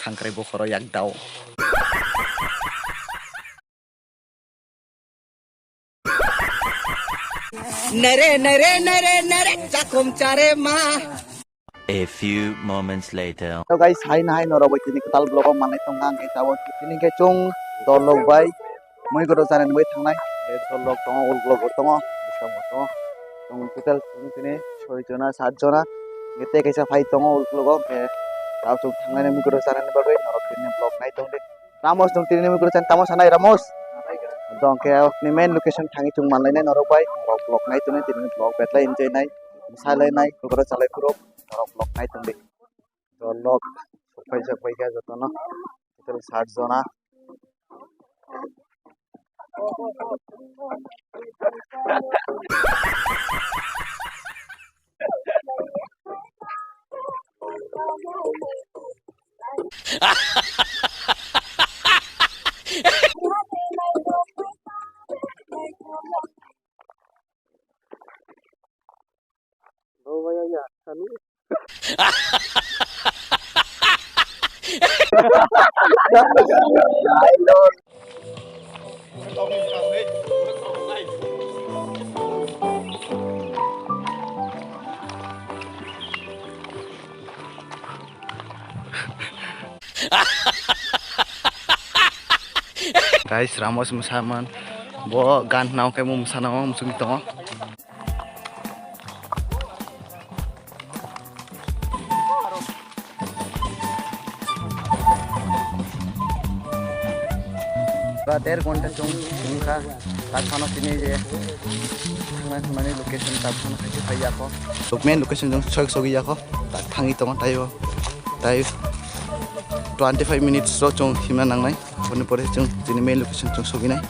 khangkrai bokhoro yak dau. Nare nare nare nare chakum chare ma. A few moments later. So guys, hai noro tini ketal blog manai tongang ke tawo tini ke chung dolog bai moi goro jaran bai thangnai e dolog tongo ul blog tongo bisang tongo tong total tini 6 jona 7 jona gete kaisa phai tongo ul blog ke taw chung thangnai moi goro jaran bai noro tini blog nai tong de Ramos tong tini moi goro jan tamo sanai Ramos dong ke ni main location thangi chung manai nai noro bai blog nai tuni tini blog betlai enjoy nai salai nai goro chalai kuro noro blog nai tong de dolog पैसा पैसा जतो न total 60 जना दो भैया यार चलो Guys, Ramos musaman, bo gan nau kayak musana mau musung itu. Ter konten chung ka tak phano tini je thangna mani location tak phano khaji phai ako main location chung chok sogi ako tak thangi tong tayo 25 minutes ro chung himna nangnai phone pore chung tini main location chung sogi nai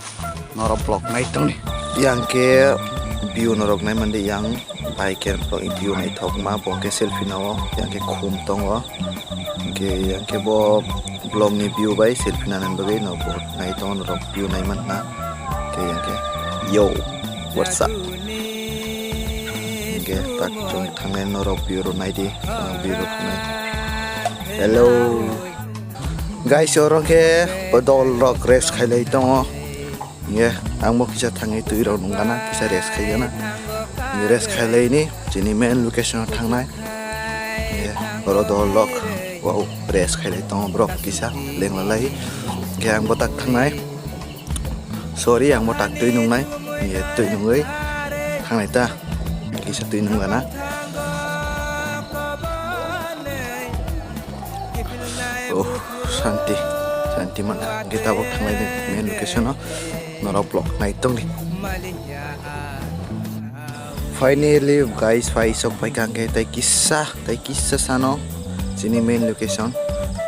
noro block nai tong ni yang ke view norok nai mande yang bike and view nai thok ma bongke selfie nawo yang ke khum tong wa yang ke bo blog ni view bai selfie nanan bagai no bo nai ton rock view nai man na ke yang ke yo what's up ke tak chung thangen no rock view ro nai di view ro nai hello guys orang ke bodol rock race khailai tong ye ang mo kisa thangai tui ro nungana kisa race khaigana ni race khailai ni jini main location thangnai ye bodol rock wow press khailai tong bro kisa lenglalai ke ang botak thangnai sorry ang botak tui nungnai ye tui nungai thangnai ta kisa tui nungana oh santi man kita bok thangnai ni main location no noro block nai tong ni finally guys fai sok pai kang ke tai kisa sano sini main location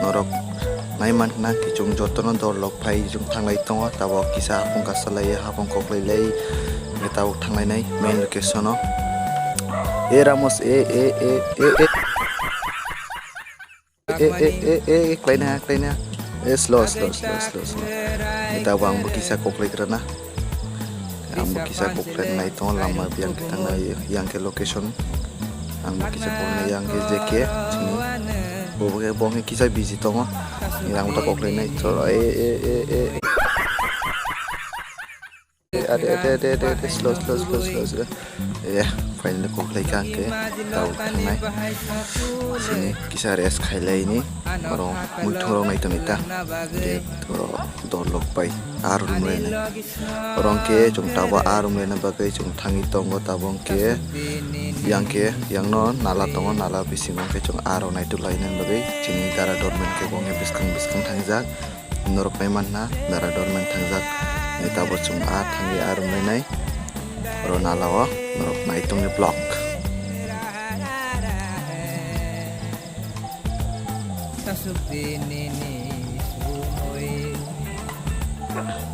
norok naiman na kichung jotono dor lok phai jung thanglai tongo tabo kisa hapong kasalai hapong koklai lei metau thanglai nai main location no Ramos kleina slow kita bang kisa koklai kerana ang kisa koklai nai tong lama biang kita nai yang ke location ang kisa koklai yang ke jeke sini bong kisah busy tongo yang udah koklai nai so ada slow ya finally koklai kan ke tahu tanai sini kisah res khailai ini orang muthoro nai tonita de dolok pai arum lene orang ke chung tawa arum lene bagai chung thangi tongo tabong ke yang non nala tongo nala bisingong ke chung aro nai tu lainan bagai chini dara dormen ke bonge biskang thangjak norok nai manna dara dormen thangjak ni tabor chung thangi arum nai ro nala wa norok nai tong block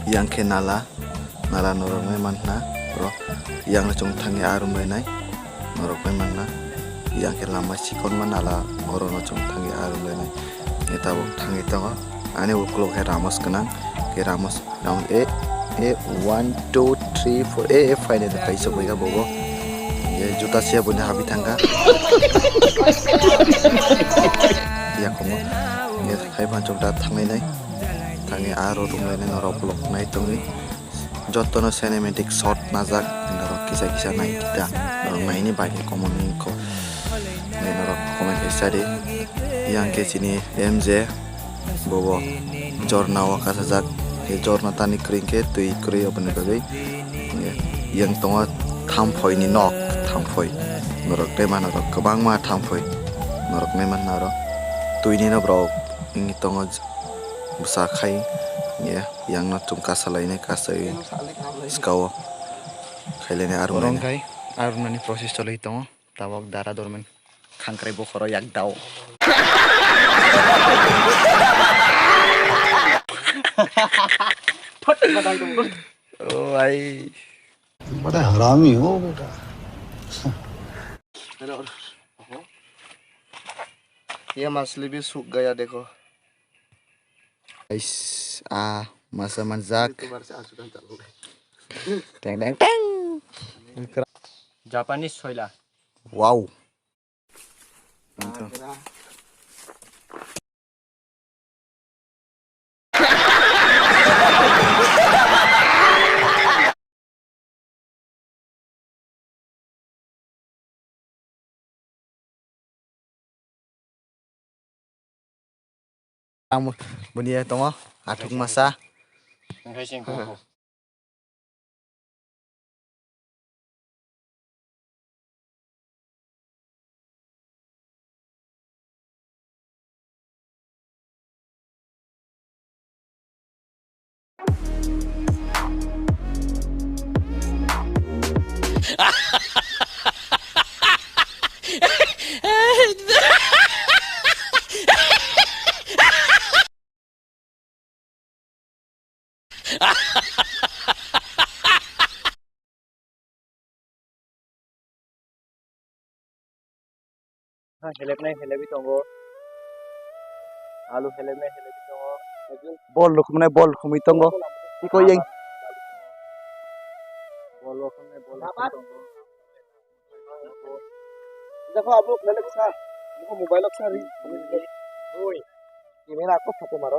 yang ke nala norok nai manna ro yang chung thangi arum nai norok nai manna yang ke lama sikon manala orono chung thangi arum nai eta bo thangi tongo ane uklok ke Ramos kenang ke Ramos round 1 2 3 4 final kai so boiga bobo ye juta sia bunda habi thanga ya komo hai pancok da thangai nai tangi aro rumlainai norok blog nai tongi jotono cinematic shot najak norok kisa kisa nai kita norok naini bagi komoni ko norok comment hisari yang ke sini MJ bobo jorna wa kasajak he jorna tani kringke tui kri obne bagai yang tonga thamphoi ni nok thamphoi norok dema norok kabang ma thamphoi norok neman naro tui ni no bro ingi tonga busa khai ya yang na tum kasalai ne kasai skawo khailene arun kai arunani proses cholai tongo tabok dara dormen khangkrai bokhoro yak dao ओ भाई बड़ा हरामी हो बेटा ये मछली भी सूख गया देखो guys masa manjak teng teng teng Japanese soila. wow kamu bunia tongo atuk masa Helep tongo. Alu helep tongo. bol lukumne bol khumi tongo iko yeng Bol tongo. देखो आप लोग पहले कुछ मुझको मोबाइल अच्छा रही ओए ये मेरा आपको फोटो मारो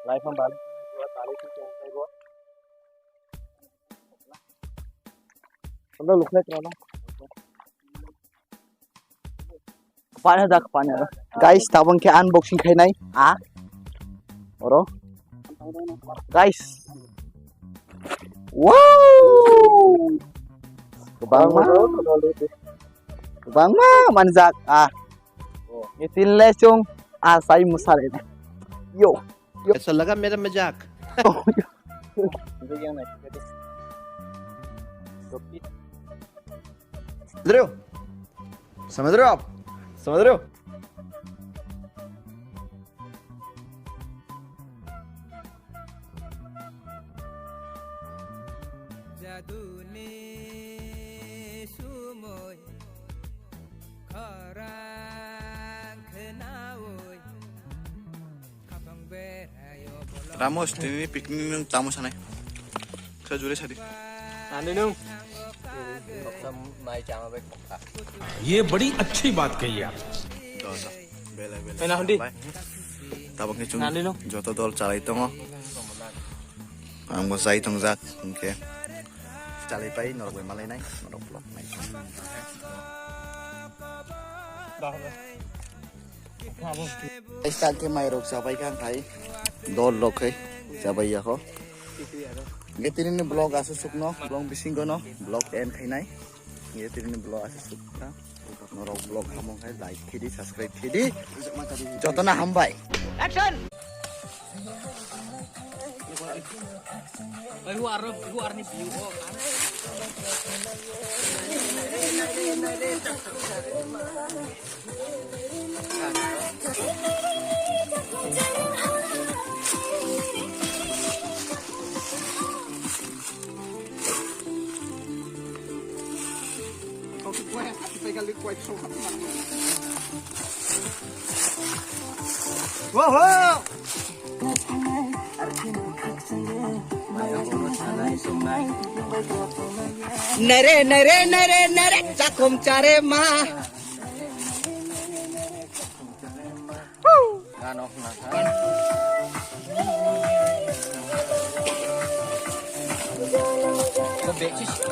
Live में बाल ताली से चलता है वो मतलब लुकने चला पानी guys tabang ke unboxing khai nai oro guys wow kebang ma manjak itin lesung sai musar ini yo ऐसा लगा मेरा मजाक समझ रहे हो आप समझ रहे हो Ramos, ini piknik nung tamu sana. Saya juri tadi. आने नु ये बड़ी अच्छी बात कही आप Enak Hundi. Tabang ke cung. Joto dol calai tongo. Ang sai tong zak. Oke. Calai pai norok malai nai, norok blok nai. Start ke mai rok sabai kan thai. Dol rok hai. Sabai ya ko. Getin ini blog asu sukno, blog bising gono, blog en khai nai. Getin ini blog asu sukna. Norok blog hamong hai like kidi subscribe kidi. Jotona hambai. Action. Wow, wow. Nare, cakum care ma. Kan off na ha. Go back.